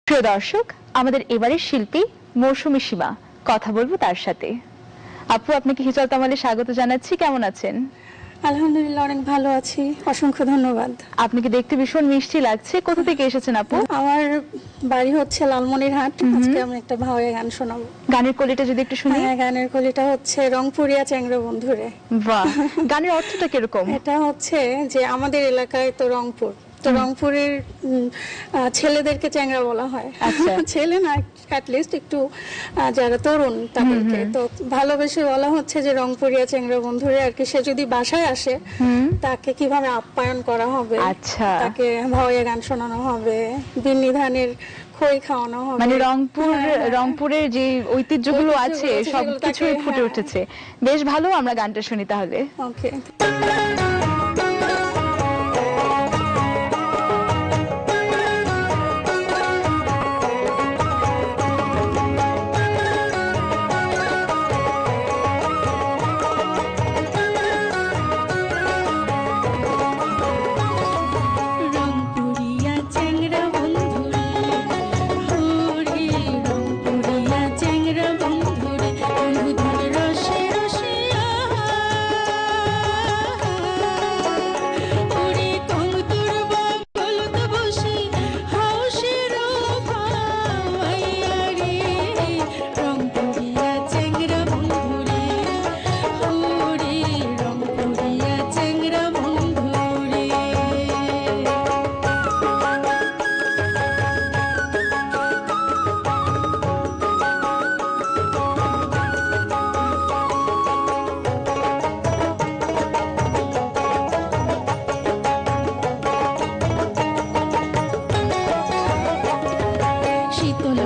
প্রিয় দর্শক, আমাদের এবারের শিল্পী মৌসুমী সীমা, কথা বলবো তার সাথে। আপু, আপনাকে হিজল তামালে স্বাগত জানাচ্ছি। কেমন আছেন? আলহামদুলিল্লাহ, অনেক ভালো আছি, অসংখ্য ধন্যবাদ। আপনাকে দেখতে ভীষণ মিষ্টি লাগছে। কোথা থেকে এসেছেন আপু? আমার বাড়ি হচ্ছে লালমনিরহাট। আজকে আমি একটা ভাওয়াই গান শোনাবো। গানের কলিটা যদি একটু শুনি। হ্যাঁ, গানের কলিটা হচ্ছে রংপুরিয়া চ্যাংড়া বন্ধুরে। বাহ, গানের অর্থটা কিরকম? এটা হচ্ছে যে আমাদের এলাকায় তো রংপুর, তো রংপুরের ছেলেদেরকে চ্যাংড়া বলা হয়। আচ্ছা। ছেলে না, অ্যাটলিস্ট একটু যারা তরুণ তাদেরকে তো ভালোবেসে বলা হচ্ছে যে রংপুরিয়া চ্যাংড়া বন্ধুরে। আর কি, সে যদি বাসায় আসে তাকে কিভাবে আপ্যায়ন করা হবে, আচ্ছা, তাকে ভাওয়াইয়া গান শোনানো হবে, বিন্নি ধানের খই খাওয়ানো হবে। মানে রংপুরের যে ঐতিহ্যগুলো আছে সবকিছুই ফুটে উঠেছে। বেশ ভালো, আমরা গানটা শুনি তাহলে। ওকে। শীতল